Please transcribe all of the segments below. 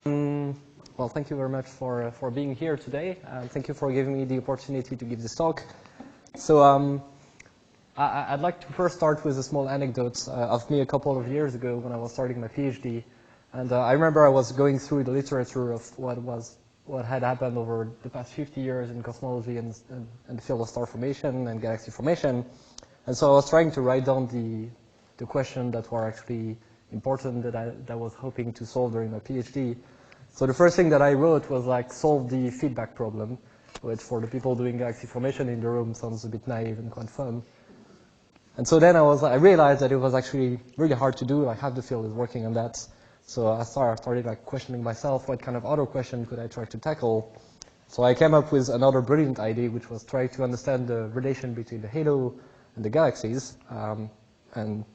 Well, thank you very much for being here today. Thank you for giving me the opportunity to give this talk. So I'd like to first start with a small anecdote of me a couple of years ago when I was starting my PhD. And I remember I was going through the literature of what had happened over the past 50 years in cosmology and the field of star formation and galaxy formation. And so I was trying to write down the questions that were actually important that I was hoping to solve during my PhD. So the first thing that I wrote was like solve the feedback problem, which for the people doing galaxy formation in the room sounds a bit naive and quite fun. And so then I realized that it was actually really hard to do. Like half the field is working on that. So I started like questioning myself, what kind of other question could I try to tackle? So I came up with another brilliant idea, which was try to understand the relation between the halo and the galaxies. And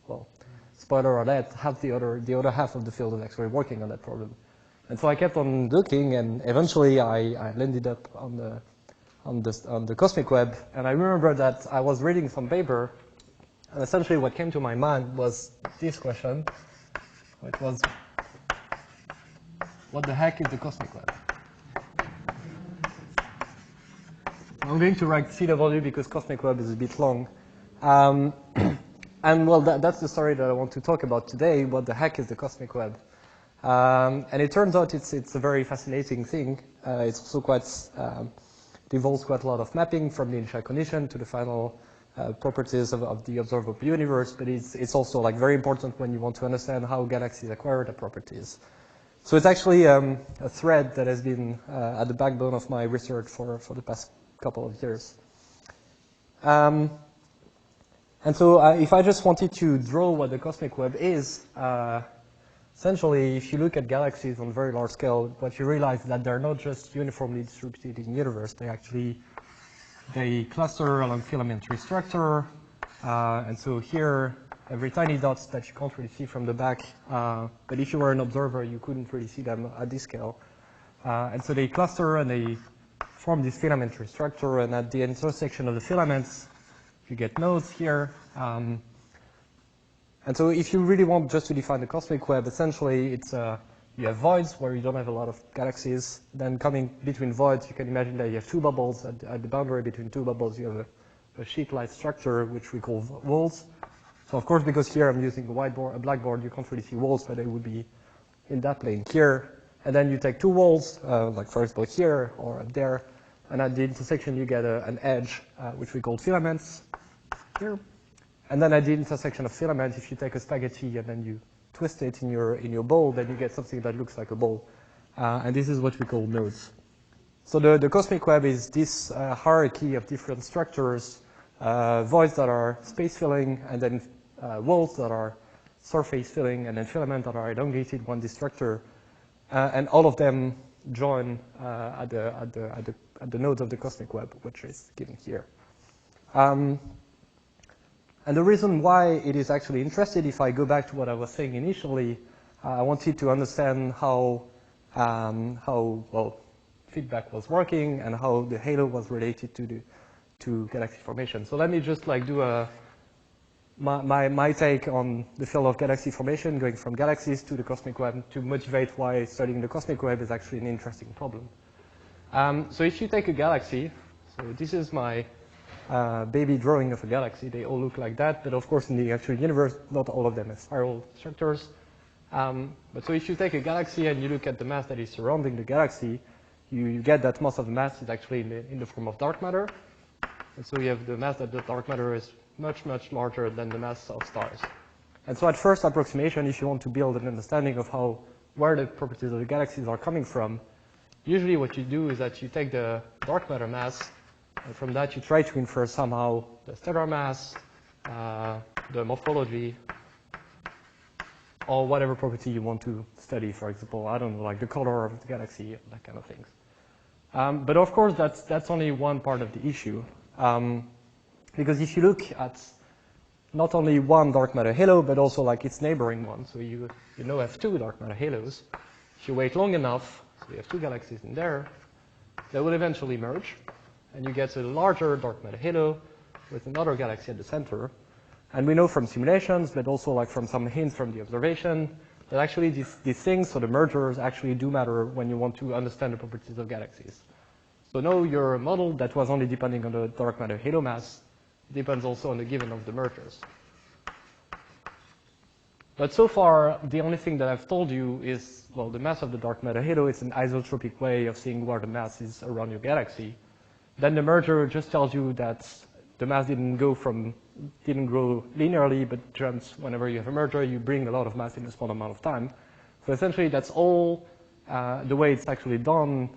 well, spoiler alert, the other half of the field is actually working on that problem. And so I kept on looking, and eventually I landed up on the cosmic web. And I remember that I was reading some paper, and essentially what came to my mind was this question. It was, what the heck is the cosmic web? I'm going to write CW because cosmic web is a bit long. And well, that's the story that I want to talk about today. What the heck is the cosmic web? And it turns out it's a very fascinating thing. It's also quite, it involves quite a lot of mapping from the initial condition to the final properties of the observable universe, but it's also like very important when you want to understand how galaxies acquire the properties. So it's actually a thread that has been at the backbone of my research for the past couple of years. And so if I just wanted to draw what the cosmic web is, essentially, if you look at galaxies on a very large scale, what you realize is that they're not just uniformly distributed in the universe. They cluster along filamentary structure. And so here, every tiny dots that you can't really see from the back, but if you were an observer, you couldn't really see them at this scale. And so they cluster and they form this filamentary structure, and at the intersection of the filaments, you get nodes here. And so if you really want just to define the cosmic web, essentially it's you have voids where you don't have a lot of galaxies. Then coming between voids, you can imagine that you have two bubbles. At the boundary between two bubbles, you have a sheet-like structure, which we call walls. So of course, because here I'm using a blackboard, you can't really see walls, but they would be in that plane here. And then you take two walls, like for example here or up there, and at the intersection you get an edge, which we call filaments here. And then at the intersection of filaments, if you take a spaghetti and then you twist it in your bowl, then you get something that looks like a bowl. And this is what we call nodes. So the cosmic web is this hierarchy of different structures, voids that are space-filling, and then walls that are surface-filling, and then filaments that are elongated on this structure. And all of them join at the nodes of the cosmic web, which is given here. And the reason why it is actually interesting, if I go back to what I was saying initially, I wanted to understand how feedback was working and how the halo was related to galaxy formation. So let me just like do my take on the field of galaxy formation, going from galaxies to the cosmic web, to motivate why studying the cosmic web is actually an interesting problem. So if you take a galaxy, so this is my baby drawing of a galaxy. They all look like that, but of course in the actual universe, not all of them have spiral structures. But so if you take a galaxy and you look at the mass that is surrounding the galaxy, you get that most of the mass is actually in the form of dark matter. And so you have the mass that the dark matter is much, much larger than the mass of stars. And so at first approximation, if you want to build an understanding of where the properties of the galaxies are coming from, usually what you do is that you take the dark matter mass, and from that you try to infer somehow the stellar mass, the morphology, or whatever property you want to study. For example, I don't know, like the color of the galaxy, that kind of things. But of course, that's only one part of the issue. Because if you look at not only one dark matter halo, but also like its neighboring one, so you have two dark matter halos. If you wait long enough, so you have two galaxies in there, they will eventually merge, and you get a larger dark matter halo with another galaxy at the center. And we know from simulations, but also like from some hints from the observation, that actually these things, so the mergers, actually do matter when you want to understand the properties of galaxies. So now your model that was only depending on the dark matter halo mass depends also on the given of the mergers. But so far, the only thing that I've told you is, well, the mass of the dark matter halo is an isotropic way of seeing where the mass is around your galaxy. Then the merger just tells you that the mass didn't grow linearly, but jumps whenever you have a merger, you bring a lot of mass in a small amount of time. So essentially, that's all the way it's actually done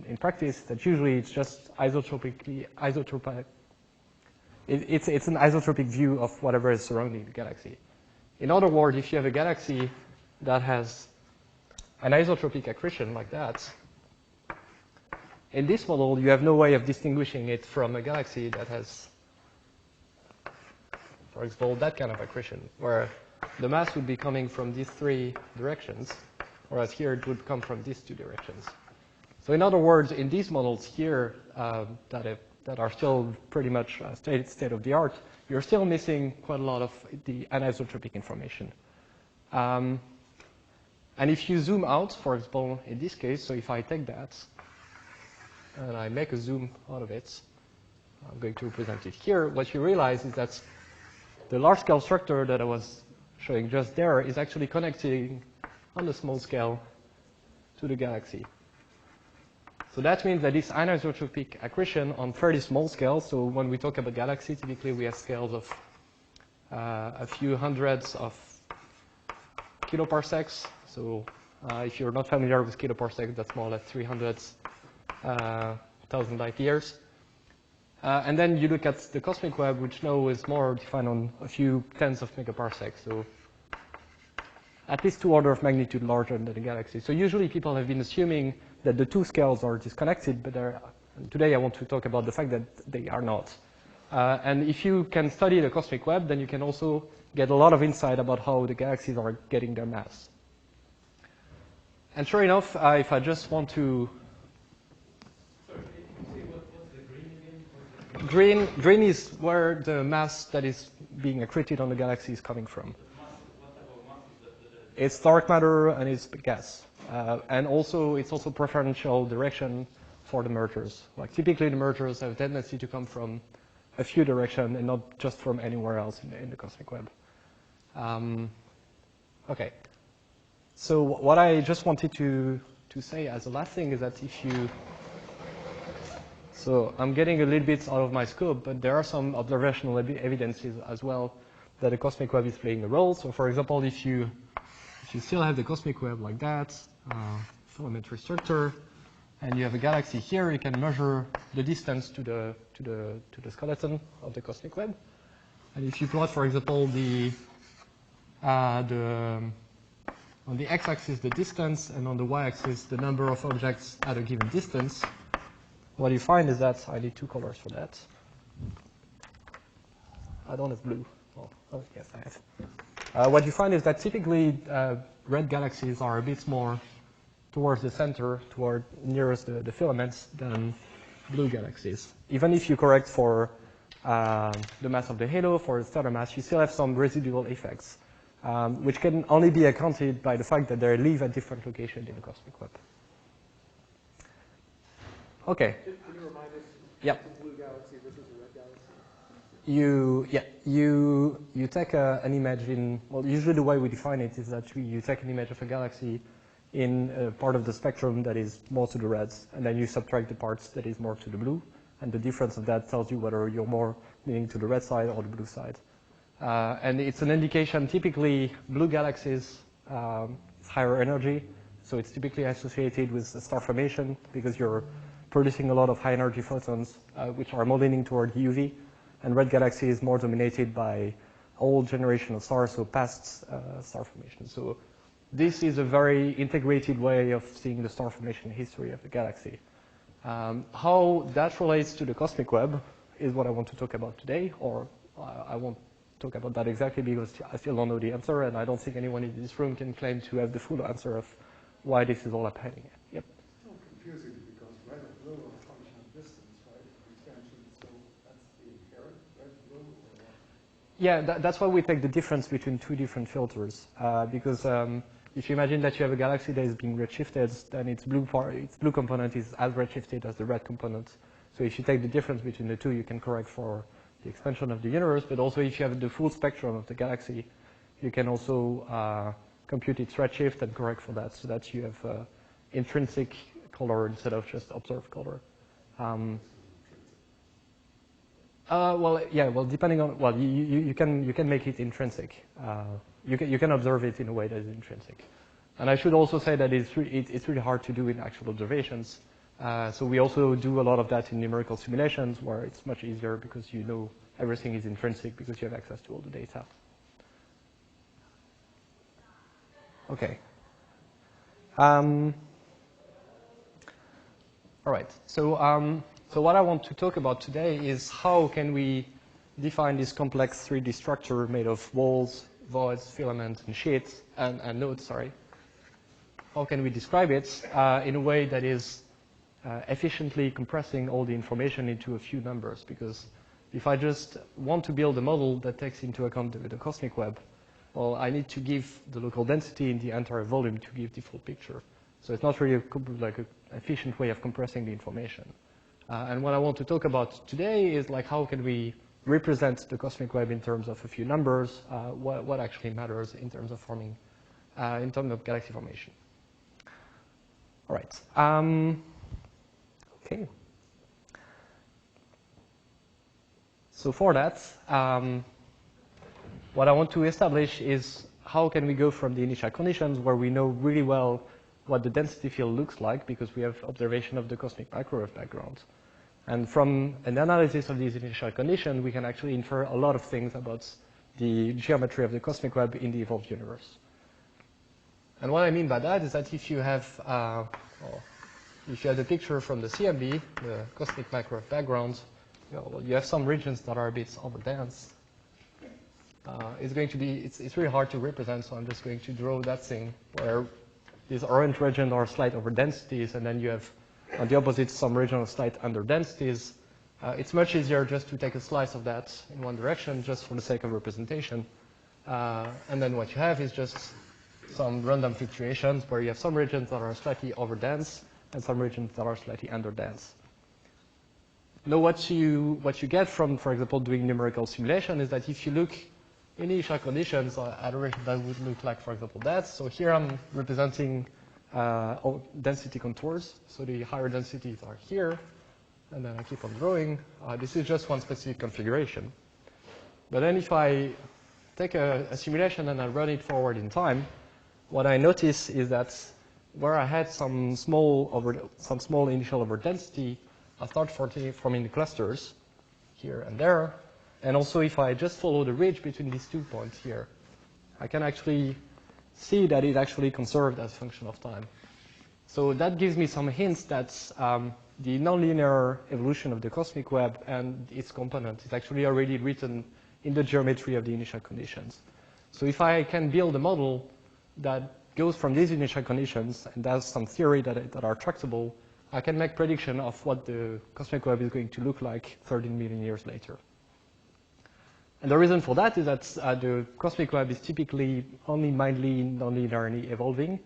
in practice, that usually it's just it's an isotropic view of whatever is surrounding the galaxy. In other words, if you have a galaxy that has an isotropic accretion like that, in this model, you have no way of distinguishing it from a galaxy that has, for example, that kind of accretion, where the mass would be coming from these three directions, whereas here it would come from these two directions. So in other words, in these models here that are still pretty much state of the art, you're still missing quite a lot of the anisotropic information. And if you zoom out, for example, in this case, so if I take that and I make a zoom out of it, I'm going to represent it here, what you realize is that the large-scale structure that I was showing just there is actually connecting on the small scale to the galaxy. So that means that this anisotropic accretion on fairly small scale, so when we talk about galaxy, typically we have scales of a few hundreds of kiloparsecs. So if you're not familiar with kiloparsecs, that's more or less 300,000 light years. And then you look at the cosmic web, which now is more defined on a few tens of megaparsecs. So at least 2 orders of magnitude larger than the galaxy. So usually people have been assuming that the two scales are disconnected, but today I want to talk about the fact that they are not. And if you can study the cosmic web, then you can also get a lot of insight about how the galaxies are getting their mass. And sure enough, if I just want to... Sorry, can you say what's the green again? Green is where the mass that is being accreted on the galaxy is coming from. What type of mass is that? It's dark matter and it's gas. And also, it's also preferential direction for the mergers. Like typically the mergers have a tendency to come from a few directions and not just from anywhere else in the cosmic web. Okay. So what I just wanted to say as the last thing is that if you, so I'm getting a little bit out of my scope, but there are some observational evidences as well that the cosmic web is playing a role. So for example, if you still have the cosmic web like that, filamentary structure, and you have a galaxy here, you can measure the distance to the skeleton of the cosmic web. And if you plot, for example, on the x-axis the distance, and on the y-axis the number of objects at a given distance, what you find is that I need 2 colors for that. I don't have blue. Oh yes, I have. What you find is that typically red galaxies are a bit more towards the center, toward nearest the filaments, than blue galaxies. Even if you correct for the mass of the halo, for the stellar mass, you still have some residual effects, which can only be accounted by the fact that they live at different locations in the cosmic web. Okay. Can you remind us? Yep. The blue galaxy versus the red galaxy? You take an image in, well, usually the way we define it is that you take an image of a galaxy in a part of the spectrum that is more to the reds, and then you subtract the parts that is more to the blue, and the difference of that tells you whether you're more leaning to the red side or the blue side. And it's an indication, typically blue galaxies is higher energy, so it's typically associated with star formation because you're producing a lot of high energy photons, which are more leaning toward UV. And red galaxy is more dominated by old generation of stars, so past star formation. So this is a very integrated way of seeing the star formation history of the galaxy. How that relates to the cosmic web is what I want to talk about today, or I won't talk about that exactly because I still don't know the answer, and I don't think anyone in this room can claim to have the full answer of why this is all happening. Yep. It's all confusing because red and blue are a function of distance, right? Expansion, so that's the inherent red, blue, or what? Yeah, that's why we take the difference between two different filters. Because if you imagine that you have a galaxy that is being redshifted, then its blue component is as redshifted as the red component. So if you take the difference between the two, you can correct for the expansion of the universe. But also, if you have the full spectrum of the galaxy, you can also compute its redshift and correct for that, so that you have intrinsic color instead of just observed color. Well, yeah. Well, depending on you can make it intrinsic. You can observe it in a way that is intrinsic. And I should also say that it's really hard to do in actual observations. So we also do a lot of that in numerical simulations, where it's much easier because you know everything is intrinsic because you have access to all the data. Okay. All right. So what I want to talk about today is how can we define this complex 3D structure made of walls, voids, filaments, and sheets, and nodes, sorry. How can we describe it in a way that is efficiently compressing all the information into a few numbers? Because if I just want to build a model that takes into account the cosmic web, well, I need to give the local density in the entire volume to give the full picture. So it's not really like an efficient way of compressing the information. And what I want to talk about today is like how can we represent the cosmic web in terms of a few numbers, what actually matters in terms of forming, in terms of galaxy formation. All right. Okay. So for that, what I want to establish is how can we go from the initial conditions where we know really well what the density field looks like because we have observation of the cosmic microwave background. And from an analysis of these initial conditions, we can actually infer a lot of things about the geometry of the cosmic web in the evolved universe. And what I mean by that is that if you have the picture from the CMB, the cosmic microwave background, you have some regions that are a bit overdense. It's really hard to represent, so I'm just going to draw that thing where these orange regions are slight overdensities, and then you have, on the opposite, some region of slight underdensities. It's much easier just to take a slice of that in one direction, just for the sake of representation. And then what you have is just some random fluctuations where you have some regions that are slightly overdense and some regions that are slightly underdense. Now, what you get from, for example, doing numerical simulation is that if you look in initial conditions, at a region that would look like, for example, that. So here I'm representing density contours. So the higher densities are here, and then I keep on drawing. This is just one specific configuration. But then if I take a simulation and I run it forward in time, what I notice is that where I had some small initial overdensity, I start forming the clusters here and there. And also, if I just follow the ridge between these 2 points here, I can actually see that it actually conserved as a function of time. So that gives me some hints that the nonlinear evolution of the cosmic web and its component is actually already written in the geometry of the initial conditions. So if I can build a model that goes from these initial conditions and has some theory that are tractable, I can make prediction of what the cosmic web is going to look like 13 million years later. And the reason for that is that the cosmic web is typically only mildly nonlinearly evolving,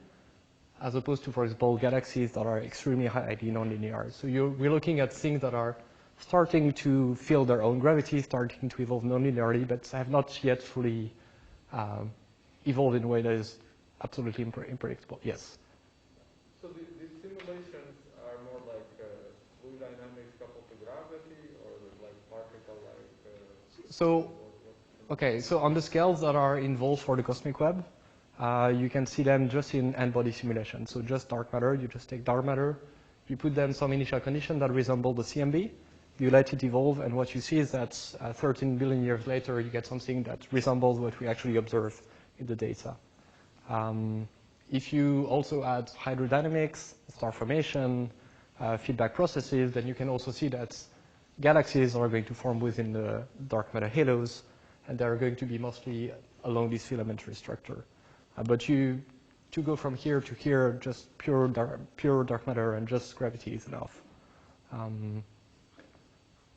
as opposed to, for example, galaxies that are extremely highly nonlinear. So we're looking at things that are starting to feel their own gravity, starting to evolve nonlinearly, but have not yet fully evolved in a way that is absolutely unpredictable. Yes? So these simulations are more like fluid dynamics coupled to gravity, or like particle like... Okay, so on the scales that are involved for the cosmic web, you can see them just in n-body simulation. So just dark matter, you just take dark matter, you put them some initial condition that resemble the CMB, you let it evolve, and what you see is that 13 billion years later, you get something that resembles what we actually observe in the data. If you also add hydrodynamics, star formation, feedback processes, then you can also see that galaxies are going to form within the dark matter halos, and they're going to be mostly along this filamentary structure. But to go from here to here, just pure dark matter and just gravity is enough.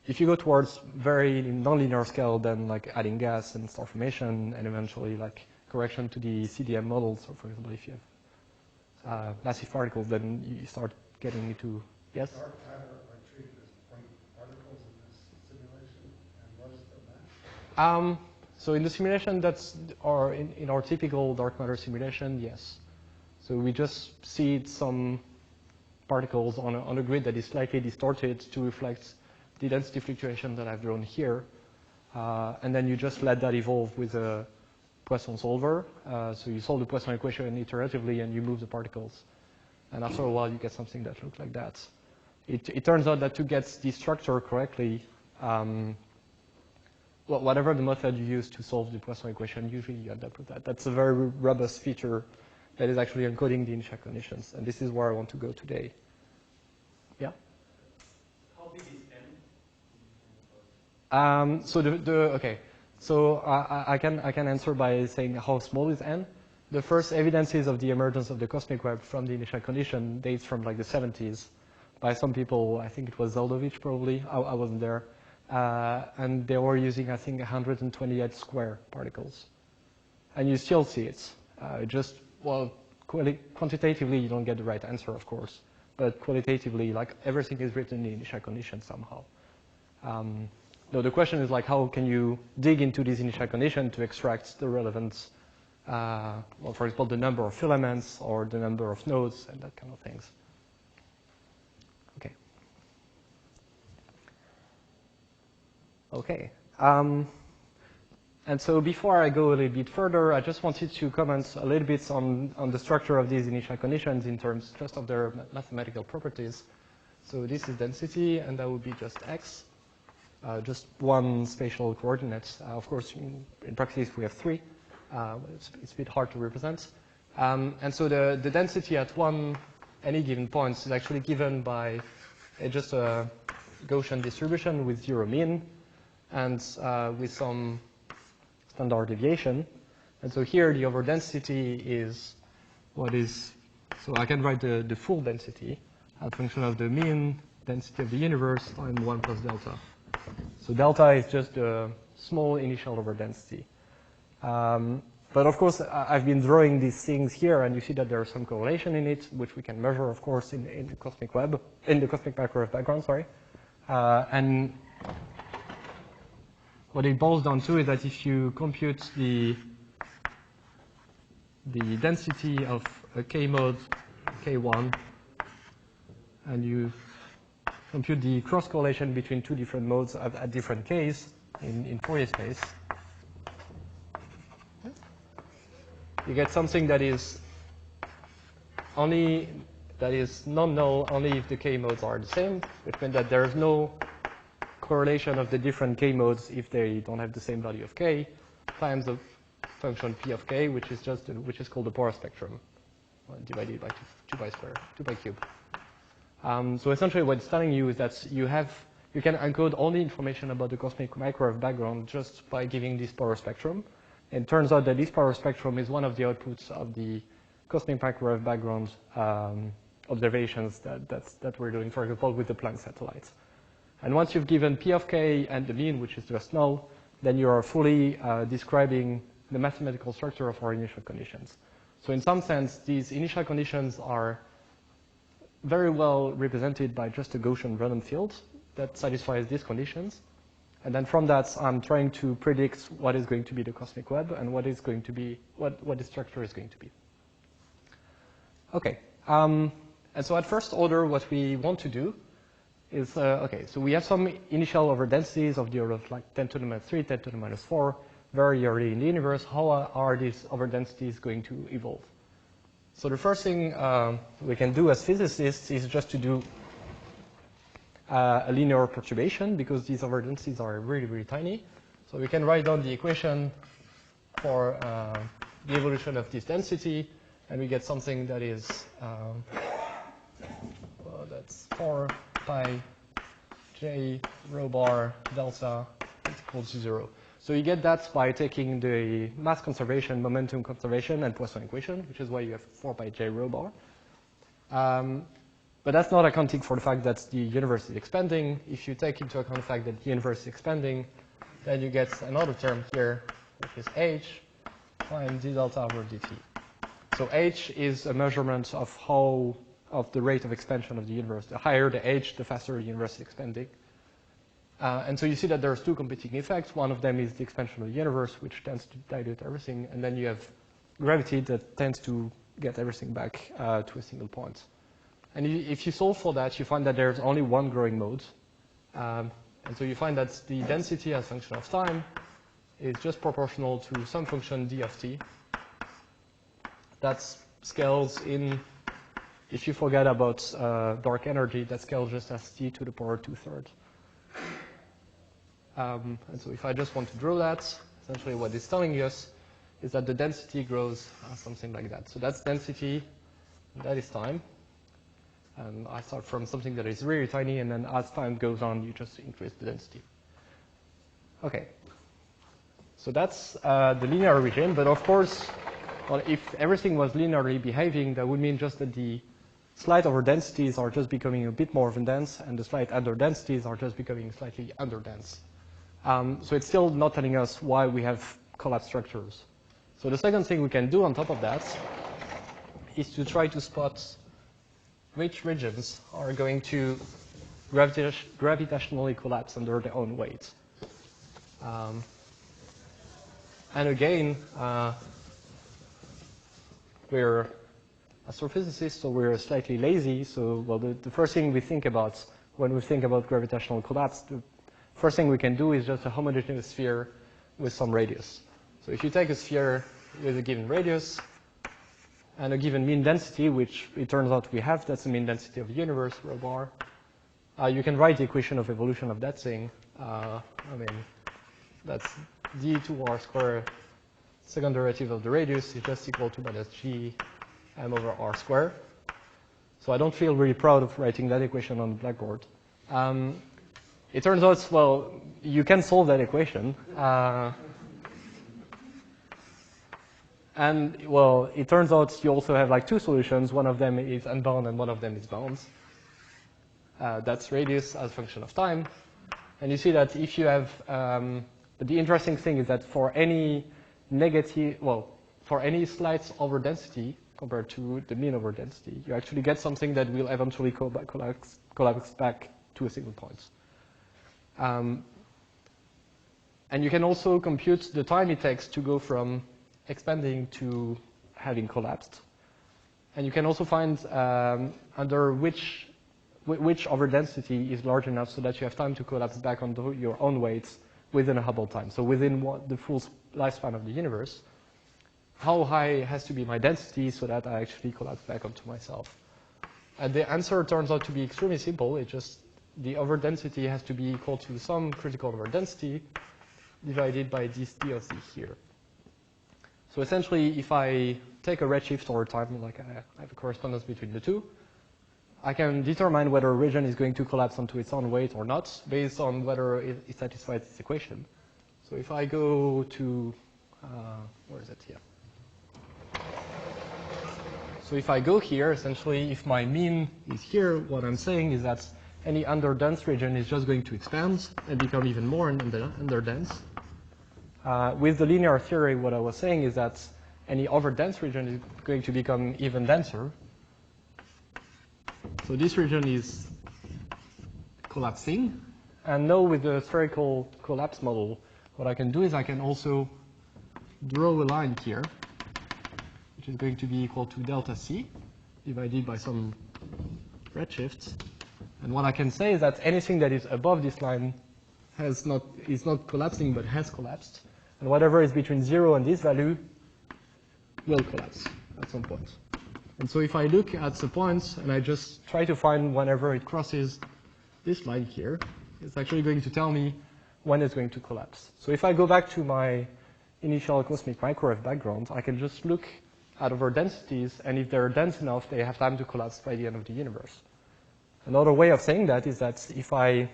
if you go towards very nonlinear scale, then like adding gas and star formation, and eventually like correction to the CDM model. So for example, if you have massive particles, then you start getting into, yes? Dark matter are treated as point particles in this simulation, and what is the mass? So in the simulation or in our typical dark matter simulation, yes. So we just see some particles on a grid that is slightly distorted to reflect the density fluctuation that I've drawn here. And then you just let that evolve with a Poisson solver. So you solve the Poisson equation iteratively and you move the particles. And after a while, you get something that looks like that. It turns out that to get the structure correctly, well, whatever the method you use to solve the Poisson equation, usually you end up with that. That's a very robust feature that is actually encoding the initial conditions. And this is where I want to go today. Yeah? How big is n? Okay. So I can answer by saying how small is n. The first evidences of the emergence of the cosmic web from the initial condition dates from like the 70s by some people. I think it was Zeldovich probably. I wasn't there. And they were using, I think, 128 square particles. And you still see it. Well, quantitatively, you don't get the right answer, of course. But qualitatively, like, everything is written in the initial condition somehow. No, the question is, like, how can you dig into this initial condition to extract the relevant, well, for example, the number of filaments or the number of nodes and that kind of things. Okay. Okay. And so before I go a little bit further, I just wanted to comment a little bit on the structure of these initial conditions in terms just of their mathematical properties. So this is density, and that would be just x, just one spatial coordinate. Of course, in practice, we have three. It's a bit hard to represent. And so the density at any given point is actually given by just a Gaussian distribution with zero mean and with some standard deviation. And so here the overdensity is what is, so I can write the full density as a function of the mean density of the universe times 1 plus delta. So delta is just a small initial overdensity. But of course, I've been drawing these things here, and you see that there is some correlation in it, which we can measure, of course, in the cosmic web, in the cosmic microwave background, sorry. And what it boils down to is that if you compute the density of a K mode K1, and you compute the cross correlation between two different modes at different Ks in Fourier space, you get something that is non-null only if the K modes are the same, which means that there is no correlation of the different K modes if they don't have the same value of K, times the function P of K, which is called the Power spectrum, divided by 2 pi squared, 2 pi cubed. So essentially what it's telling you is that you can encode all the information about the cosmic microwave background just by giving this power spectrum. And it turns out that this power spectrum is one of the outputs of the cosmic microwave background observations that we're doing, for example, with the Planck satellites. And once you've given P of K and the mean, which is just null, then you are fully describing the mathematical structure of our initial conditions. So in some sense, these initial conditions are very well represented by just a Gaussian random field that satisfies these conditions. And then from that, I'm trying to predict what is going to be the cosmic web and what is going to be, what the structure is going to be. Okay. And so at first order, what we want to do is, okay, so we have some initial overdensities of the order of like 10 to the minus 3, 10 to the minus 4, very early in the universe. How are these overdensities going to evolve? So the first thing we can do as physicists is just to do a linear perturbation, because these overdensities are really, really tiny. So we can write down the equation for the evolution of this density, and we get something that is, well, that's 4 pi j rho bar delta is equal to 0. So you get that by taking the mass conservation, momentum conservation, and Poisson equation, which is why you have 4 pi j rho bar. But that's not accounting for the fact that the universe is expanding. If you take into account the fact that the universe is expanding, then you get another term here, which is h times d delta over dt. So h is a measurement of the rate of expansion of the universe. The higher the h, the faster the universe is expanding. And so you see that there's two competing effects. One of them is the expansion of the universe, which tends to dilute everything. And then you have gravity that tends to get everything back to a single point. And if you solve for that, you find that there's only one growing mode. And so you find that the density as a function of time is just proportional to some function d of t. That scales in, if you forget about dark energy, that scales just as t to the power 2/3. And so if I just want to draw that, essentially what it's telling us is that the density grows something like that. So that's density, and that is time. And I start from something that is really tiny, and then as time goes on, you just increase the density. Okay. So that's the linear regime, but of course, well, if everything was linearly behaving, that would mean just that the slight over densities are just becoming a bit more dense, and the slight under densities are just becoming slightly under dense. So it's still not telling us why we have collapsed structures. So the second thing we can do on top of that is to try to spot which regions are going to gravitationally collapse under their own weight. And again, we're astrophysicists, so we're slightly lazy. So, well, the first thing we think about when we think about gravitational collapse, the first thing we can do is just a homogeneous sphere with some radius. So if you take a sphere with a given radius and a given mean density, which it turns out we have, that's the mean density of the universe, rho bar, you can write the equation of evolution of that thing. I mean, that's d2r squared, second derivative of the radius is just equal to minus g m over r squared. So I don't feel really proud of writing that equation on the blackboard. It turns out, well, you can solve that equation. And, well, it turns out you also have like two solutions. One of them is unbound and one of them is bound. That's radius as a function of time. And you see that if you have, but the interesting thing is that for any negative, well, for any slight over density compared to the mean over density, you actually get something that will eventually collapse back to a single point. And you can also compute the time it takes to go from expanding to having collapsed. And you can also find under which overdensity is large enough so that you have time to collapse back onto your own weights within a Hubble time. So within the full lifespan of the universe, how high has to be my density so that I actually collapse back onto myself? And the answer turns out to be extremely simple. It's just the overdensity has to be equal to some critical overdensity divided by this d of z here. So essentially, if I take a redshift over time, like I have a correspondence between the two, I can determine whether a region is going to collapse onto its own weight or not, based on whether it satisfies this equation. So if I go to, where is it here? So if I go here, essentially, if my mean is here, what I'm saying is that any underdense region is just going to expand and become even more underdense. With the linear theory, what I was saying is that any overdense region is going to become even denser. So this region is collapsing. And now with the spherical collapse model, what I can do is I can also draw a line here, which is going to be equal to delta c divided by some redshift. And what I can say is that anything that is above this line is not collapsing, but has collapsed. And whatever is between 0 and this value will collapse at some point. And so if I look at the points and I just try to find whenever it crosses this line here, it's actually going to tell me when it's going to collapse. So if I go back to my initial cosmic microwave background, I can just look at overdensities, and if they're dense enough, they have time to collapse by the end of the universe. Another way of saying that is that if I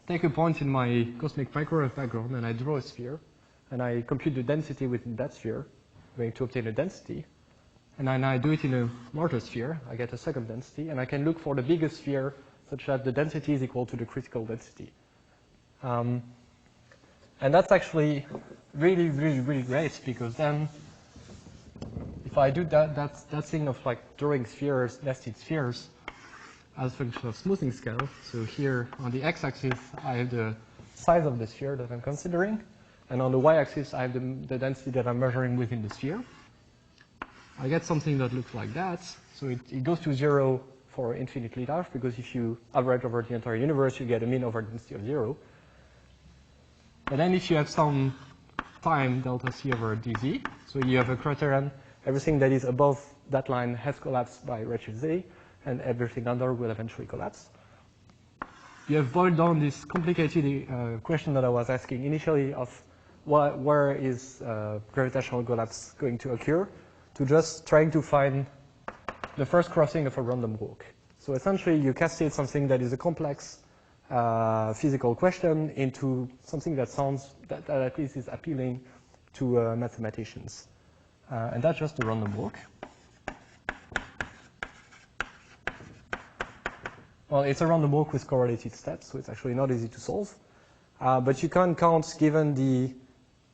take a point in my cosmic microwave background and I draw a sphere, and I compute the density within that sphere, I'm going to obtain a density. and then I do it in a larger sphere, I get a second density, and I can look for the biggest sphere such that the density is equal to the critical density. And that's actually really, really, really great, because then if I do that thing of like drawing spheres, nested spheres, as a function of smoothing scale, so here on the x-axis I have the size of the sphere that I'm considering, and on the y-axis I have the density that I'm measuring within the sphere. I get something that looks like that. So it goes to 0 for infinitely large, because if you average over the entire universe, you get a mean over density of 0. But then if you have some time delta c over dz, so you have a criterion, everything that is above that line has collapsed by redshift z, and everything under will eventually collapse. You have boiled down this complicated question that I was asking initially of where is gravitational collapse going to occur, to just trying to find the first crossing of a random walk. So essentially, you cascade something that is a complex physical question into something that sounds, that at least is appealing to mathematicians. And that's just a random walk. Well, it's a random walk with correlated steps, so it's actually not easy to solve. But you can count, given the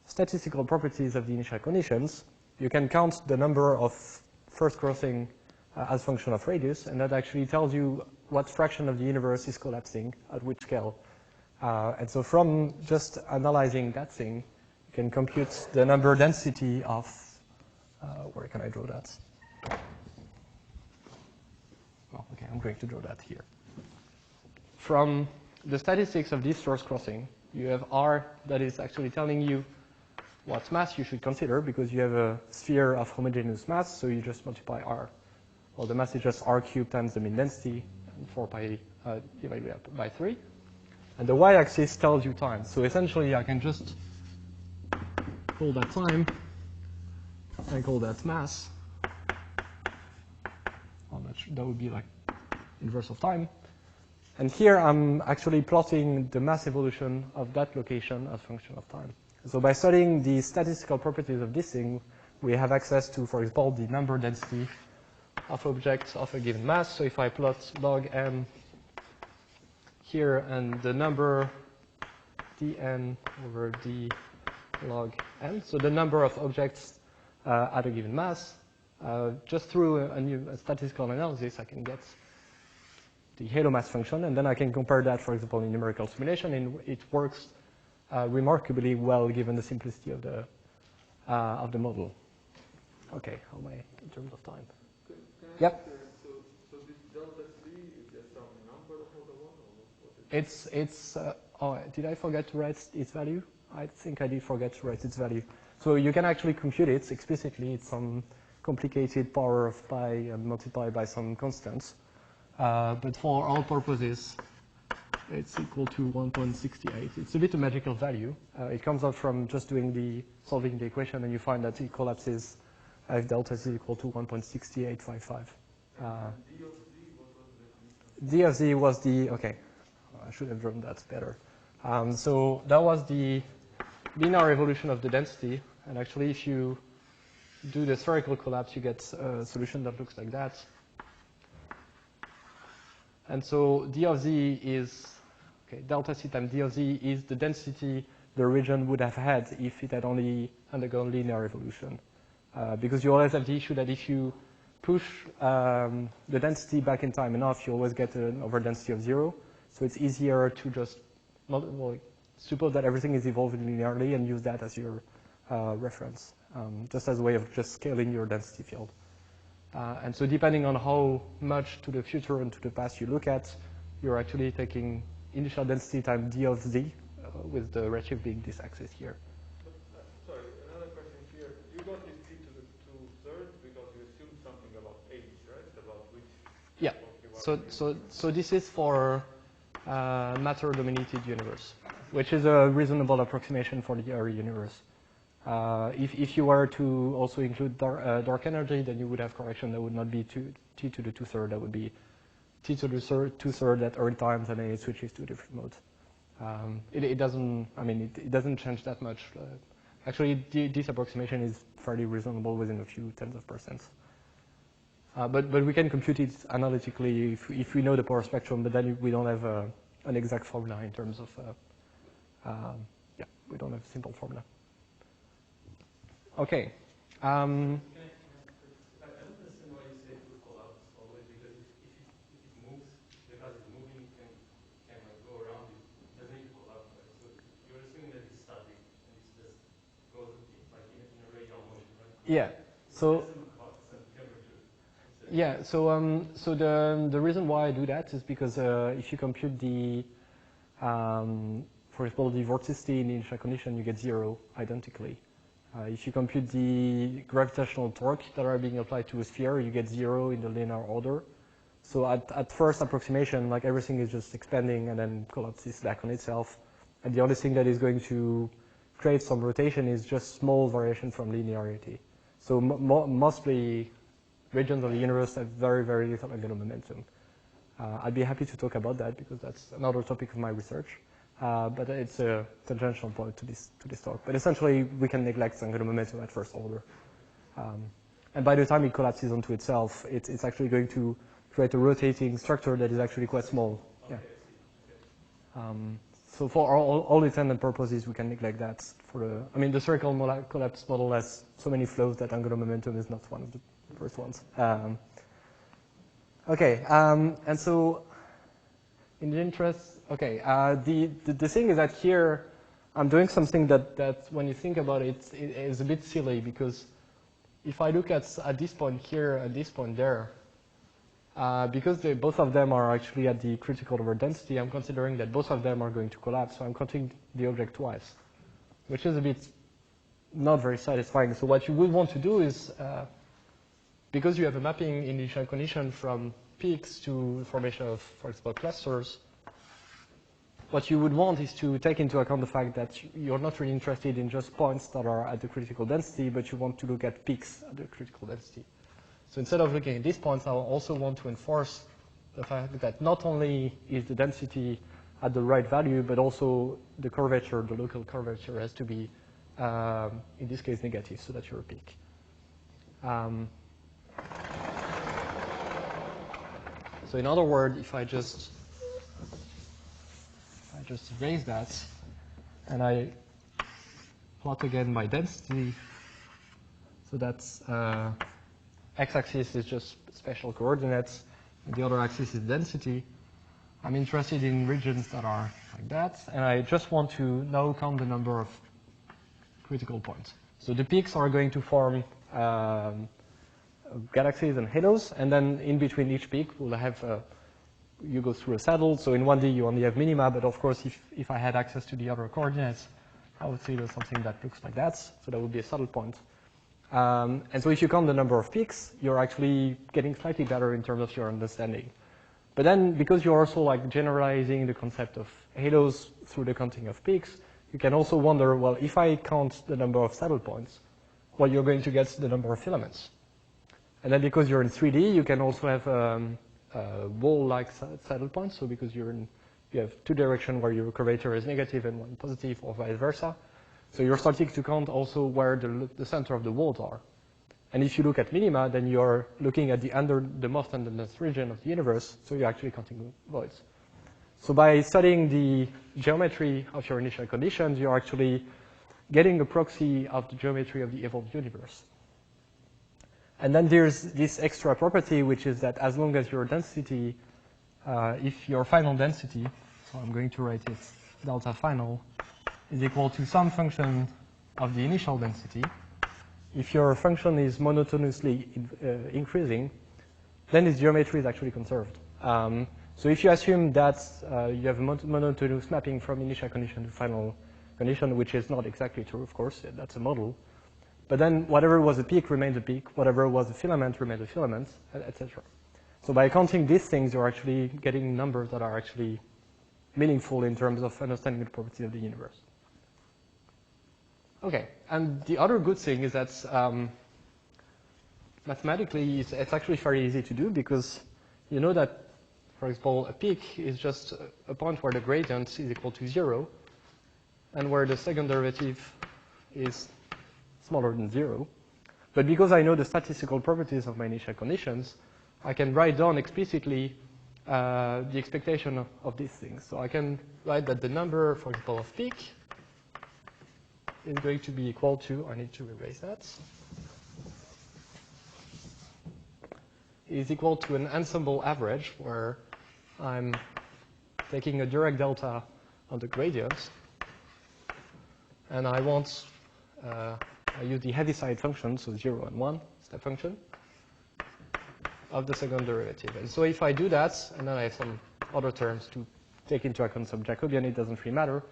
statistical properties of the initial conditions, you can count the number of first crossing as a function of radius, and that actually tells you what fraction of the universe is collapsing at which scale. And so from just analyzing that thing, you can compute the number density of, where can I draw that? Oh, okay, I'm going to draw that here. From the statistics of this first crossing, you have R that is actually telling you what mass you should consider, because you have a sphere of homogeneous mass, so you just multiply R. Well, the mass is just R cubed times the mean density, and 4 pi divided by 3. And the y-axis tells you time. So essentially, I can just call that time, and call that mass. Well, that would be like inverse of time. And here I'm actually plotting the mass evolution of that location as a function of time. So by studying the statistical properties of this thing, we have access to, for example, the number density of objects of a given mass. So if I plot log m here and the number dn over d log n, so the number of objects at a given mass, just through a new statistical analysis, I can get the halo mass function, and then I can compare that, for example, in numerical simulation, and it works remarkably well given the simplicity of the model. Okay, how am I in terms of time? Yep. So this delta C is just some number for the one, or what is it? It's oh, did I forget to write its value? I think I did forget to write its value. So you can actually compute it explicitly. It's some complicated power of pi and multiplied by some constants. But for all purposes, it's equal to 1.68. It's a bit of magical value. It comes out from just solving the equation, and you find that it collapses if delta is equal to 1.6855. D of z was the, okay, I should have drawn that better. So that was the linear evolution of the density, and actually if you do the spherical collapse, you get a solution that looks like that. And so d of z is, okay, delta c times d of z is the density the region would have had if it had only undergone linear evolution. Because you always have the issue that if you push the density back in time enough, you always get an overdensity of 0. So it's easier to just suppose that everything is evolving linearly and use that as your reference, just as a way of just scaling your density field. And so depending on how much to the future and to the past you look at, you're actually taking initial density times d of z, with the redshift being this axis here. Sorry, another question here. You got this t to the 2/3 because you assumed something about age, right? About which. Yeah. So this is for matter-dominated universe, which is a reasonable approximation for the early universe. If you were to also include dark energy, then you would have correction that would not be t to the 2/3. That would be t to the 2/3 at early times, and then it switches to a different mode. It doesn't change that much. Actually, this approximation is fairly reasonable within a few tens of %. But we can compute it analytically if we know the power spectrum, but then we don't have an exact formula in terms of, yeah, we don't have a simple formula. Okay. I don't understand why you say it will collapse always, because if it moves, the gas is moving, can like go around it, doesn't need to collapse, right? So you're assuming that it's static and it just goes like in a radial motion, right? Yeah. So. Yeah, so the reason why I do that is because if you compute the, for example, the vorticity in the initial condition, you get 0 identically. If you compute the gravitational torque that are being applied to a sphere, you get 0 in the linear order. So at first approximation, like everything is just expanding and then collapses back on itself. And the only thing that is going to create some rotation is just small variation from linearity. So mostly regions of the universe have very, very little angular momentum. I'd be happy to talk about that because that's another topic of my research. But it's a tangential point to this talk. But essentially, we can neglect angular momentum at first order. And by the time it collapses onto itself, it's actually going to create a rotating structure that is actually quite small. Yeah. So for all intended purposes, we can neglect that. For the, I mean, the spherical collapse model has so many flows that angular momentum is not one of the first ones. Okay, and so in the interest, okay, the thing is that here I'm doing something that when you think about it, it is a bit silly, because if I look at this point here and this point there, because both of them are actually at the critical over density, I'm considering that both of them are going to collapse, so I'm counting the object twice, which is a bit not very satisfying. So what you would want to do is, because you have a mapping in initial condition from peaks to formation of, for example, clusters, what you would want is to take into account the fact that you're not really interested in just points that are at the critical density, but you want to look at peaks at the critical density. So instead of looking at these points, I also want to enforce the fact that not only is the density at the right value, but also the curvature, the local curvature, has to be, in this case, negative, so that you're a peak. So in other words, if I just erase that, and I plot again my density, so that's x-axis is just spatial coordinates, and the other axis is density. I'm interested in regions that are like that, and I just want to now count the number of critical points. So the peaks are going to form galaxies and halos, and then in between each peak we'll have you go through a saddle. So in 1D you only have minima, but of course if I had access to the other coordinates, I would see there's something that looks like that. So that would be a saddle point. And so if you count the number of peaks, you're actually getting slightly better in terms of your understanding. But then because you're also like generalizing the concept of halos through the counting of peaks, you can also wonder, well, if I count the number of saddle points, well, you're going to get the number of filaments. And then because you're in 3D, you can also have wall-like saddle points. So because you have two directions where your curvature is negative and one positive, or vice versa. So you're starting to count also where the center of the walls are. And if you look at minima, then you're looking at the most underdense region of the universe. So you're actually counting voids. So by studying the geometry of your initial conditions, you're actually getting a proxy of the geometry of the evolved universe. And then there's this extra property, which is that as long as your density, if your final density, so I'm going to write it delta final, is equal to some function of the initial density, if your function is monotonously increasing, then its geometry is actually conserved. So if you assume that you have a monotonous mapping from initial condition to final condition, which is not exactly true, of course, that's a model. But then whatever was a peak remains a peak, whatever was a filament remains a filament, etc. So by counting these things, you're actually getting numbers that are actually meaningful in terms of understanding the properties of the universe. Okay, and the other good thing is that mathematically it's actually very easy to do, because you know that, for example, a peak is just a point where the gradient is equal to 0 and where the second derivative is smaller than 0. But because I know the statistical properties of my initial conditions, I can write down explicitly the expectation of these things. So I can write that the number, for example, of peak is going to be equal to, I need to erase that, is equal to an ensemble average where I'm taking a direct delta on the gradient, and I want, I use the Heaviside function, so 0 and 1, step function, of the second derivative. And so if I do that, and then I have some other terms to take into account some Jacobian, it doesn't really matter.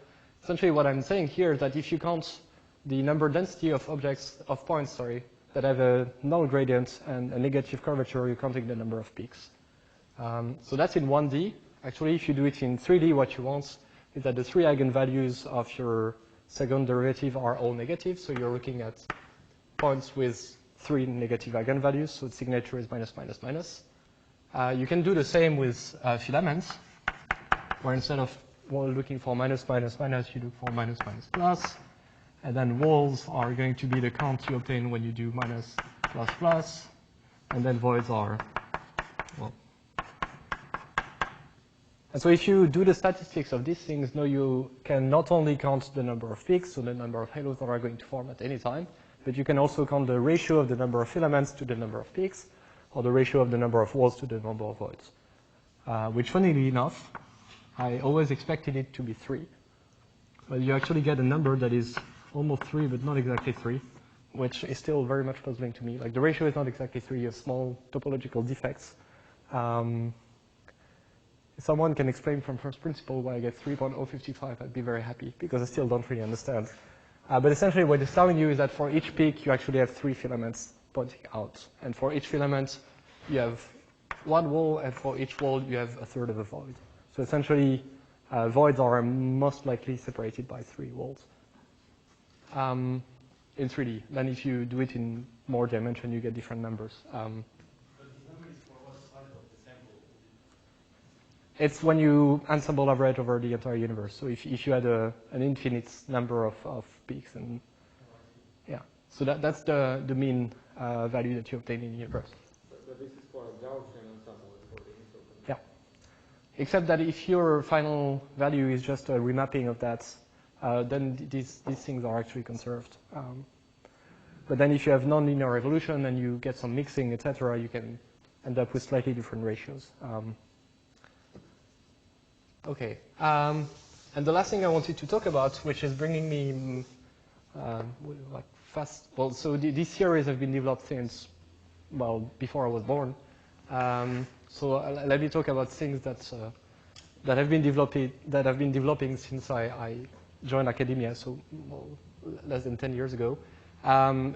Essentially what I'm saying here is that if you count the number density of objects, of points, sorry, that have a null gradient and a negative curvature, you're counting the number of peaks. So that's in 1D. Actually, if you do it in 3D, what you want is that the 3 eigenvalues of your second derivative are all negative. So you're looking at points with 3 negative eigenvalues. So its signature is minus, minus, minus. You can do the same with filaments, where instead of looking for minus, minus, minus, you look for minus, minus, plus. And then walls are going to be the count you obtain when you do minus, plus, plus. And then voids are, well. And so if you do the statistics of these things, now you can not only count the number of peaks, so the number of halos that are going to form at any time, but you can also count the ratio of the number of filaments to the number of peaks, or the ratio of the number of walls to the number of voids. Which, funnily enough, I always expected it to be 3. But you actually get a number that is almost 3, but not exactly 3, which is still very much puzzling to me. Like, the ratio is not exactly 3, you have small topological defects. If someone can explain from first principle why I get 3.055, I'd be very happy, because I still don't really understand. But essentially what it's telling you is that for each peak, you actually have 3 filaments pointing out. And for each filament, you have 1 wall, and for each wall, you have a third of a void. So essentially, voids are most likely separated by 3 walls in 3D. Then if you do it in more dimension, you get different numbers. But this number is for what side of the sample? It's when you ensemble average over the entire universe. So if you had an infinite number of peaks, and yeah, so that's the mean value that you obtain in the universe. But this is for a Gaussian ensemble, for the initial condition. Yeah. Except that if your final value is just a remapping of that, then these things are actually conserved. But then if you have nonlinear evolution and you get some mixing, etc., you can end up with slightly different ratios. Okay. And the last thing I wanted to talk about, which is bringing me like fast. Well, so these theories have been developed since, well, before I was born. So let me talk about things that have been developing since I joined academia, so well, less than 10 years ago,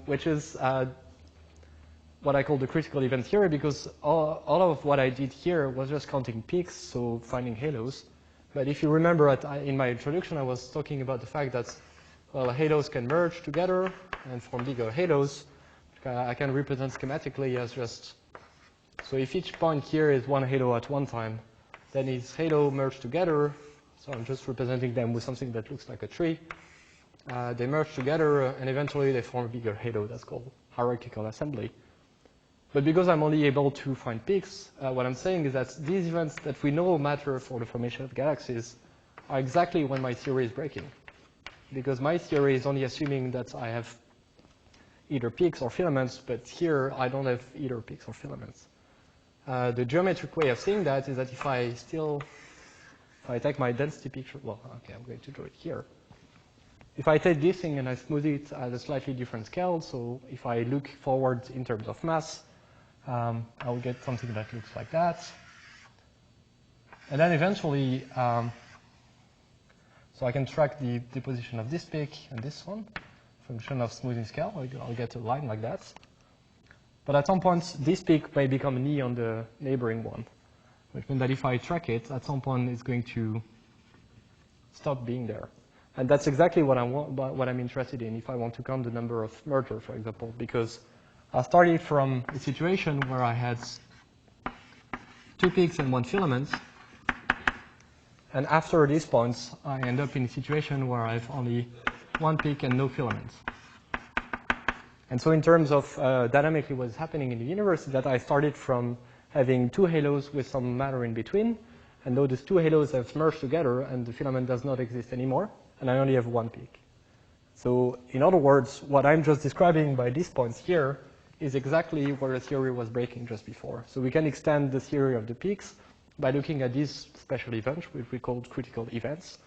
which is what I call the critical event theory, because all of what I did here was just counting peaks, so finding halos. But if you remember, in my introduction, I was talking about the fact that, well, halos can merge together and form bigger halos. I can represent schematically as just, so if each point here is one halo at one time, then its halo merge together. So I'm just representing them with something that looks like a tree. They merge together, and eventually they form a bigger halo. That's called hierarchical assembly. But because I'm only able to find peaks, what I'm saying is that these events that we know matter for the formation of galaxies are exactly when my theory is breaking. Because my theory is only assuming that I have either peaks or filaments, but here I don't have either peaks or filaments. The geometric way of seeing that is that if I take my density picture, well, okay, I'm going to draw it here. If I take this thing and I smooth it at a slightly different scale, so if I look forward in terms of mass, I'll get something that looks like that. And then eventually, so I can track the position of this peak and this one, function of smoothing scale. I'll get a line like that. But at some point, this peak may become an E on the neighboring one, which means that if I track it, at some point it's going to stop being there. And that's exactly what I'm interested in if I want to count the number of mergers, for example, because I started from a situation where I had 2 peaks and 1 filament, and after these points, I end up in a situation where I have only 1 peak and no filaments. And so in terms of dynamically what's happening in the universe is that I started from having two halos with some matter in between, and though these two halos have merged together and the filament does not exist anymore, and I only have one peak. So in other words, what I'm just describing by these points here is exactly where the theory was breaking just before. So we can extend the theory of the peaks by looking at these special events, which we call critical events,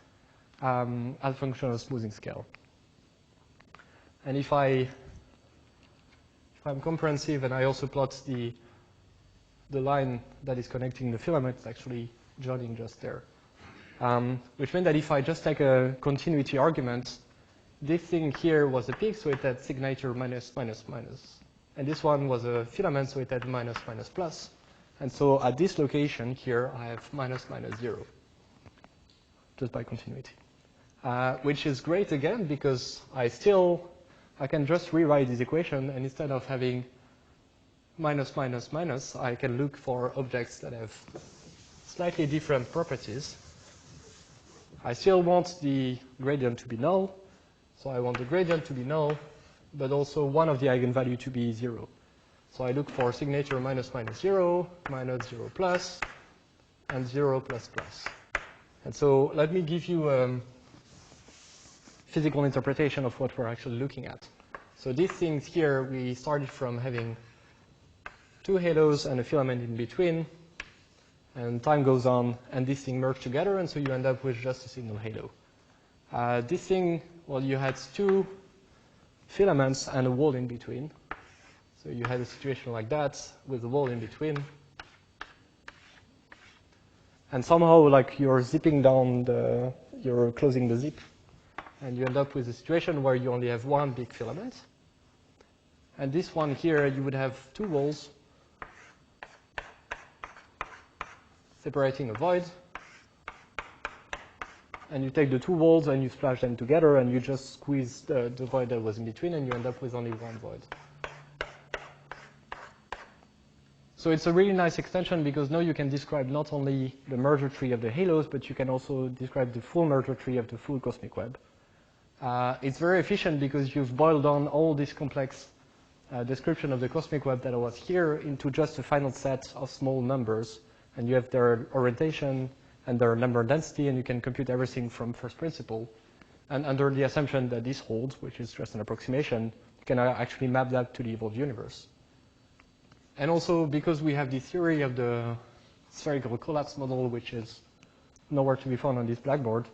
as a function of smoothing scale. And if I'm comprehensive and I also plot the line that is connecting the filament, it's actually joining just there. Which means that if I just take a continuity argument, this thing here was a peak, so it had signature minus, minus, minus. And this one was a filament, so it had minus, minus, plus. And so at this location here, I have minus, minus, 0, just by continuity. Which is great, again, because I can just rewrite this equation, and instead of having minus, minus, minus, I can look for objects that have slightly different properties. I still want the gradient to be null, so I want the gradient to be null, but also one of the eigenvalue to be 0. So I look for signature minus, minus, 0, minus 0 plus, and 0 plus plus. And so let me give you a physical interpretation of what we're actually looking at. So these things here, we started from having two halos and a filament in between, and time goes on, and this thing merged together, and so you end up with just a single halo. This thing, well, you had two filaments and a wall in between. So you had a situation like that with a wall in between. And somehow, like, you're zipping down you're closing the zip, and you end up with a situation where you only have one big filament. And this one here, you would have two walls separating a void. And you take the two walls and you splash them together, and you just squeeze the void that was in between, and you end up with only one void. So it's a really nice extension because now you can describe not only the merger tree of the halos, but you can also describe the full merger tree of the full cosmic web. It's very efficient because you've boiled down all this complex description of the cosmic web that was here into just a final set of small numbers, and you have their orientation and their number density, and you can compute everything from first principle. And under the assumption that this holds, which is just an approximation, you can actually map that to the evolved universe. And also, because we have the theory of the spherical collapse model, which is nowhere to be found on this Blackboard,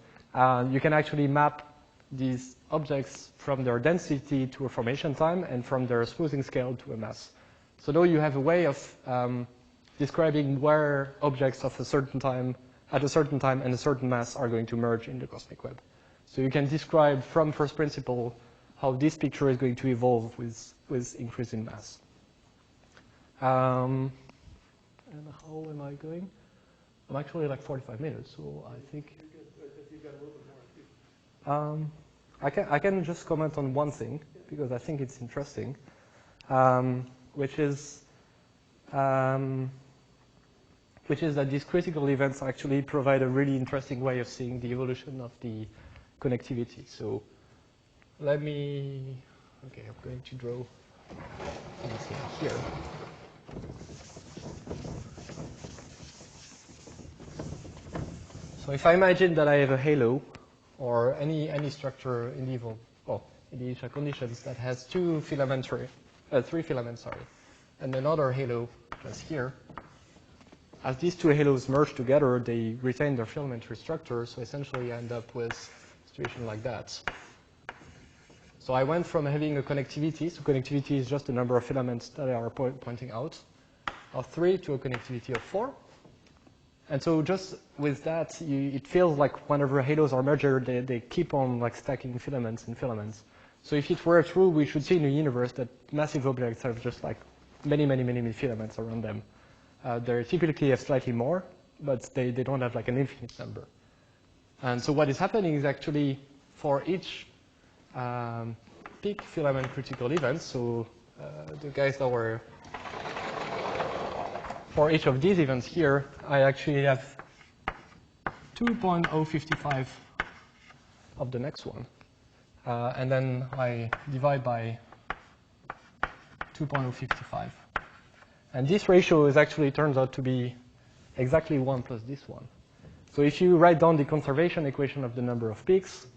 you can actually map these objects from their density to a formation time and from their smoothing scale to a mass. So now you have a way of describing where objects of a certain time, at a certain time and a certain mass are going to merge in the cosmic web. So you can describe from first principle how this picture is going to evolve with increase in mass. And how am I going? I'm actually like 45 minutes, so I think You've got a little bit more. I can just comment on one thing because I think it's interesting, which is that these critical events actually provide a really interesting way of seeing the evolution of the connectivity. So let me, okay, I'm going to draw anything here. So if I imagine that I have a halo or any structure in the initial conditions that has three filaments, and another halo just here. As these two halos merge together, they retain their filamentary structure, so essentially I end up with a situation like that. So I went from having a connectivity, so connectivity is just the number of filaments that are pointing out, of 3 to a connectivity of 4. And so just with that, it feels like whenever halos are merged, they keep on like stacking filaments and filaments. So if it were true, we should see in the universe that massive objects have just like many, many, many, many filaments around them. They typically have slightly more, but they don't have like an infinite number. And so what is happening is actually for each peak filament critical event, so the guys that were, for each of these events here, I actually have 2.055 of the next one. And then I divide by 2.055. And this ratio is actually turns out to be exactly 1 plus this one. So if you write down the conservation equation of the number of peaks,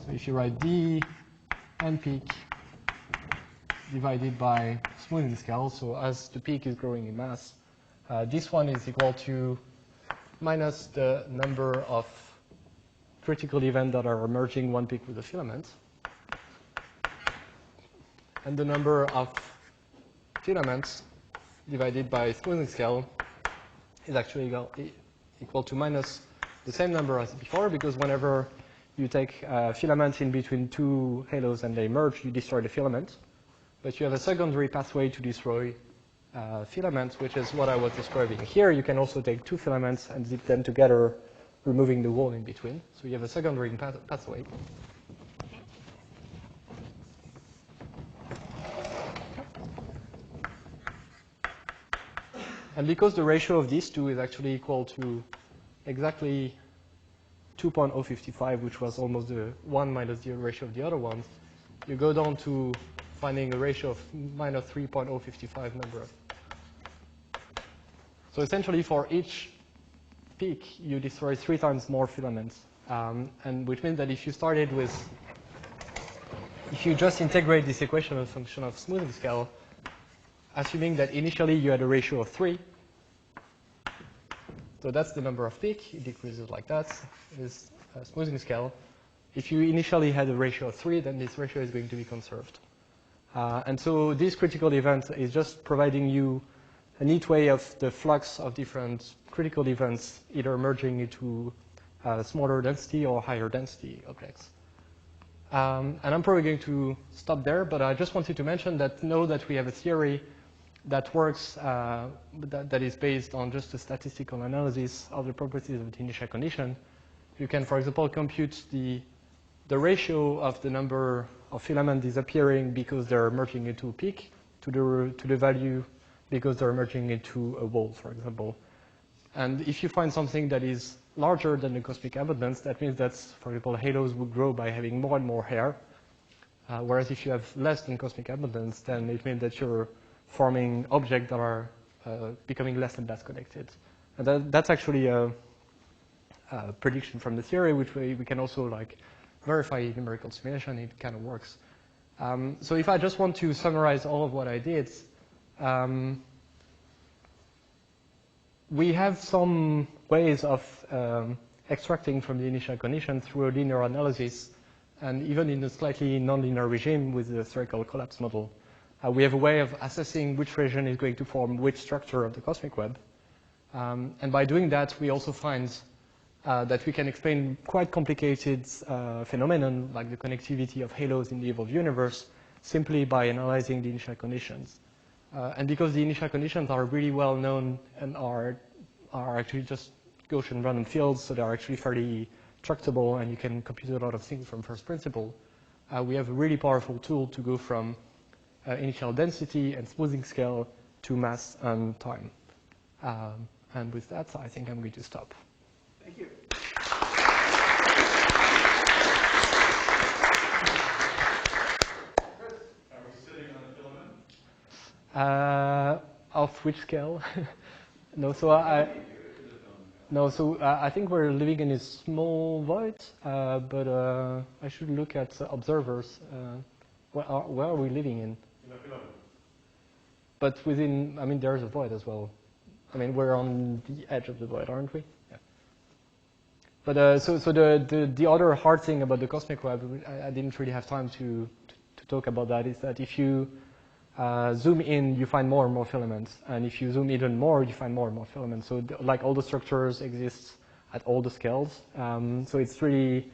so if you write d n peak divided by smoothing scale, so as the peak is growing in mass, this one is equal to minus the number of critical events that are emerging one peak with a filament, and the number of filaments divided by smoothing scale is actually equal to minus the same number as before, because whenever you take filaments in between two halos and they merge, you destroy the filament. But you have a secondary pathway to destroy filaments, which is what I was describing here. You can also take two filaments and zip them together, removing the wall in between. So you have a secondary pathway. And because the ratio of these two is actually equal to exactly 2.055, which was almost the 1 minus the ratio of the other ones, you go down to finding a ratio of minus 3.055 number. So essentially, for each peak, you destroy 3 times more filaments, and which means that if you started with, if you just integrate this equation as a function of smoothing scale, assuming that initially you had a ratio of 3, so that's the number of peak, it decreases like that, is a smoothing scale. If you initially had a ratio of 3, then this ratio is going to be conserved. And so this critical event is just providing you a neat way of the flux of different critical events, either merging into smaller density or higher density objects. And I'm probably going to stop there, but I just wanted to mention that know that we have a theory that works, that is based on just a statistical analysis of the properties of the initial condition. You can, for example, compute the ratio of the number of filaments disappearing because they're merging into a peak to the value because they're merging into a wall, for example. And if you find something that is larger than the cosmic abundance, that means that, for example, halos would grow by having more and more hair. Whereas if you have less than cosmic abundance, then it means that you're forming objects that are becoming less and less connected. And that's actually a prediction from the theory, which we can also like verify in numerical simulation. It kind of works. So if I just want to summarize all of what I did, we have some ways of extracting from the initial condition through a linear analysis, and even in a slightly nonlinear regime with the spherical collapse model. We have a way of assessing which region is going to form which structure of the cosmic web. And by doing that, we also find that we can explain quite complicated phenomenon like the connectivity of halos in the evolved universe simply by analyzing the initial conditions. And because the initial conditions are really well known and are actually just Gaussian random fields, so they're actually fairly tractable and you can compute a lot of things from first principle, we have a really powerful tool to go from initial density and smoothing scale to mass and time. And with that, I think I'm going to stop. Thank you. Are we sitting on a filament? Of which scale? No, so I think we're living in a small void, but I should look at observers. Where are we living in? In a filament. But within, I mean, there's a void as well. I mean, we're on the edge of the void, aren't we? Yeah. But so the other hard thing about the cosmic web, I didn't really have time to talk about that, is that if you zoom in, you find more and more filaments. And if you zoom even more, you find more and more filaments. So like all the structures exist at all the scales. So it's really,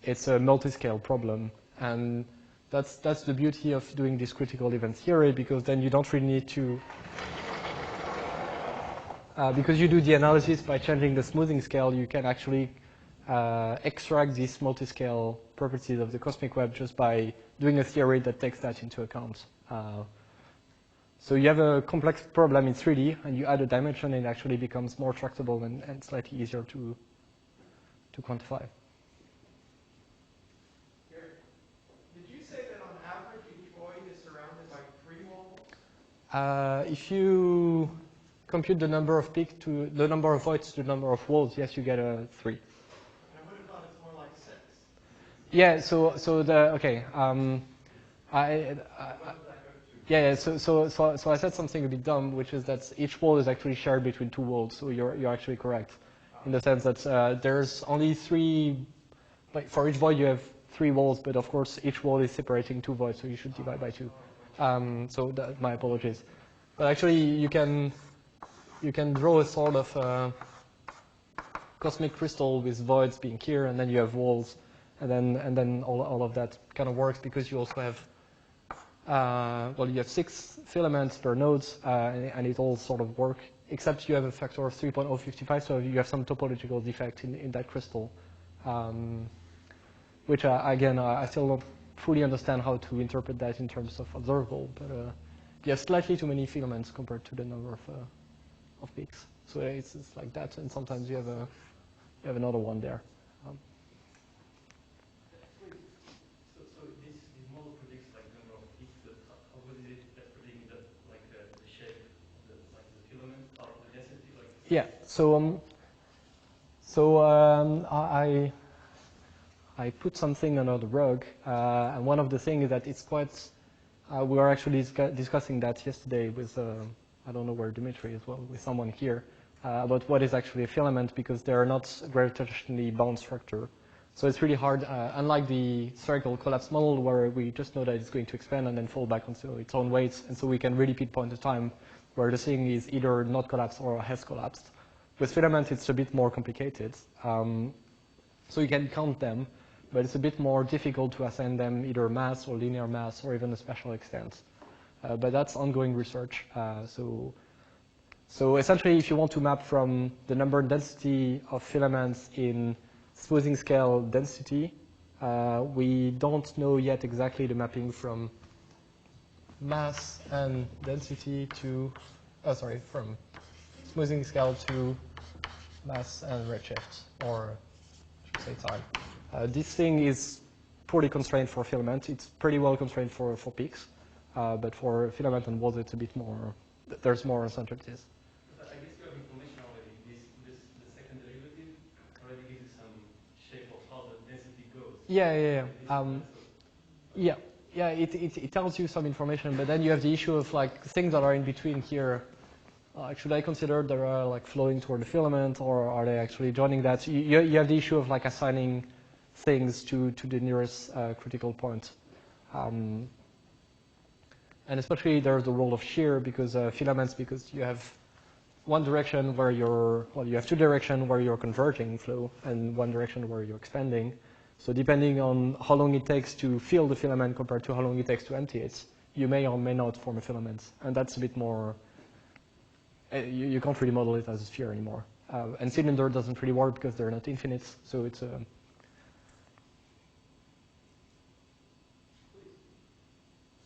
it's a multi-scale problem. And that's the beauty of doing this critical event theory, because then you don't really need to, because you do the analysis by changing the smoothing scale, you can actually extract these multi-scale properties of the cosmic web just by doing a theory that takes that into account. So you have a complex problem in 3D, and you add a dimension, and it actually becomes more tractable and slightly easier to quantify. Did you say If you compute the number of peaks to the number of voids to the number of walls, yes, you get a 3. I would have thought it's more like 6. Yeah. So the okay. I yeah. So I said something a bit dumb, which is that each wall is actually shared between 2 walls. So you're actually correct, in the sense that there's only 3. Like for each void you have 3 walls, but of course each wall is separating 2 voids, so you should divide by 2. So my apologies. But actually you can draw a sort of cosmic crystal with voids being here, and then you have walls, and then all of that kind of works because you also have well, you have 6 filaments per node, and it all sort of work, except you have a factor of 3.055, so you have some topological defect in that crystal, which again I still don't fully understand how to interpret that in terms of observable, but you have slightly too many filaments compared to the number of peaks. So it's like that, and sometimes you have another one there. So this model predicts like the number of peaks, but what is it that's predicting the shape of the filament or the density? Yeah. I put something under the rug, and one of the things is that it's quite. We were actually discussing that yesterday with I don't know where Dimitri is, well, with someone here, about what is actually a filament, because they are not gravitationally bound structure. So it's really hard, unlike the spherical collapse model where we just know that it's going to expand and then fall back onto its own weight, and so we can really pinpoint the time where the thing is either not collapsed or has collapsed. With filament, it's a bit more complicated. So you can count them, but it's a bit more difficult to assign them either mass or linear mass or even a special extent. But that's ongoing research. So essentially, if you want to map from the number and density of filaments in smoothing scale density, we don't know yet exactly the mapping from mass and density to, from smoothing scale to mass and redshift, or I should say time. This thing is poorly constrained for filament. It's pretty well constrained for peaks, but for filament and walls, it's a bit more, there's more uncertainties. I guess you have information already. The second derivative already gives you some shape of how the density goes. Yeah, it tells you some information, but then you have the issue of like things that are in between here. Should I consider they are like flowing toward the filament, or are they actually joining that? You have the issue of like assigning things to the nearest critical point. And especially there's the role of shear, because filaments, because you have one direction where you have 2 directions where you're converging flow, and one direction where you're expanding. So depending on how long it takes to fill the filament compared to how long it takes to empty it, you may or may not form a filament. And that's a bit more, you can't really model it as a sphere anymore. And cylinder doesn't really work because they're not infinite, so it's a...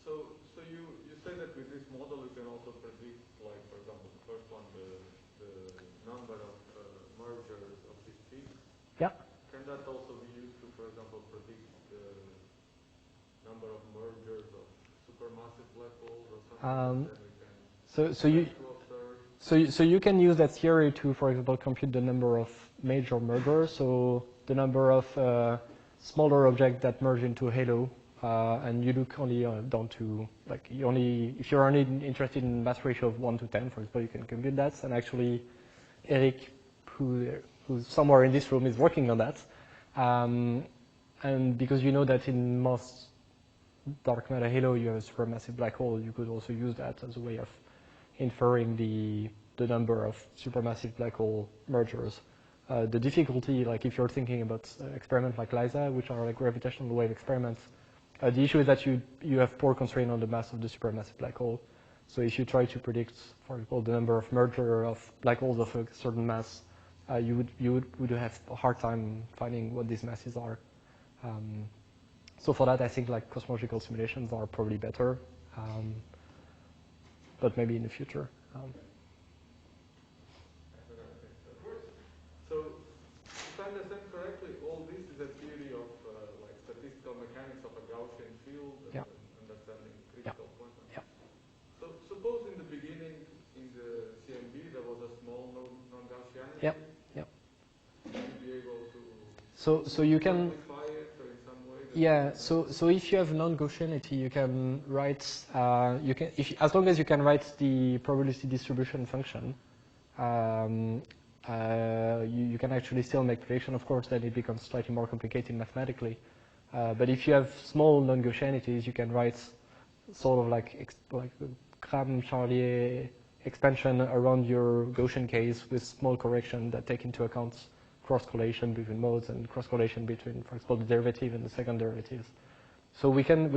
So you say that with this model you can also predict, like for example, the first one, the number of mergers of these peaks. Yeah. Can that also be used to, for example, predict the number of mergers of supermassive black holes or something? Then we can So you can use that theory to, for example, compute the number of major mergers, so the number of smaller objects that merge into a halo, and you look only down to, like, if you're only interested in mass ratio of 1 to 10, for example, you can compute that. And actually, Eric, who's somewhere in this room, is working on that. And because you know that in most dark matter halo you have a supermassive black hole, you could also use that as a way of inferring the number of supermassive black hole mergers. The difficulty, like if you're thinking about experiments like LISA, which are like gravitational wave experiments, the issue is that you have poor constraint on the mass of the supermassive black hole. So if you try to predict, for example, the number of merger of black holes of a certain mass, you would have a hard time finding what these masses are. So for that, I think like cosmological simulations are probably better, but maybe in the future. So, if I understand correctly, all this is a theory of like statistical mechanics of a Gaussian field and understanding critical quantum. Yeah. So, suppose in the So you can. Quantify it or in some way? Yeah. So if you have non-Gaussianity, you can write. As long as you can write the probability distribution function, you can actually still make prediction. Of course, then it becomes slightly more complicated mathematically. But if you have small non-Gaussianities, you can write sort of like Gram-Charlier expansion around your Gaussian case with small correction that take into account cross-correlation between modes and cross-correlation between, for example, the derivative and the second derivatives. So we can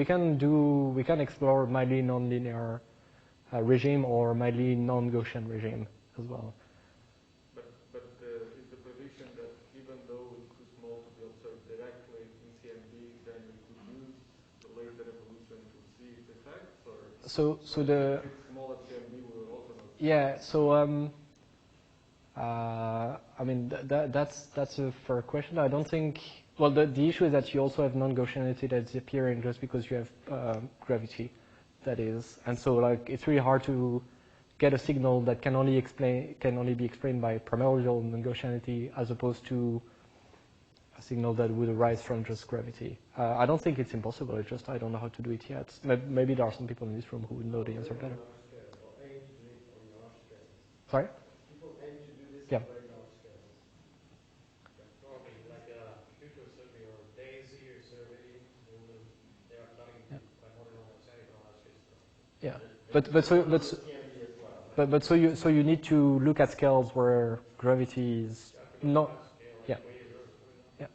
explore mildly nonlinear regime or mildly non-Gaussian regime as well. But is the prediction that even though it's too small to be observed directly in CMB, then we could use the later evolution to see its effects, or So the if it's small at CMB, we will also not. yeah. So I mean that's a fair question. I don't think. Well, the issue is that you also have non-Gaussianity that's appearing just because you have gravity, that is, and so like it's really hard to get a signal that can only be explained by primordial non-Gaussianity as opposed to a signal that would arise from just gravity. I don't think it's impossible. It's just I don't know how to do it yet. Maybe there are some people in this room who would know the answer better. Sorry? People aim to do this Yeah. at very large scales. Normally, like a computer survey or DAISY or survey, they are planning to by model understanding on large scales. Yeah, so you need to look at scales where gravity is not. Yeah. Yeah.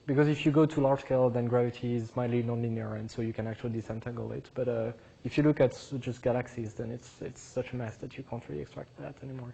Because if you go to large scale, then gravity is mildly nonlinear, and so you can actually disentangle it. But if you look at just galaxies, then it's such a mess that you can't really extract that anymore.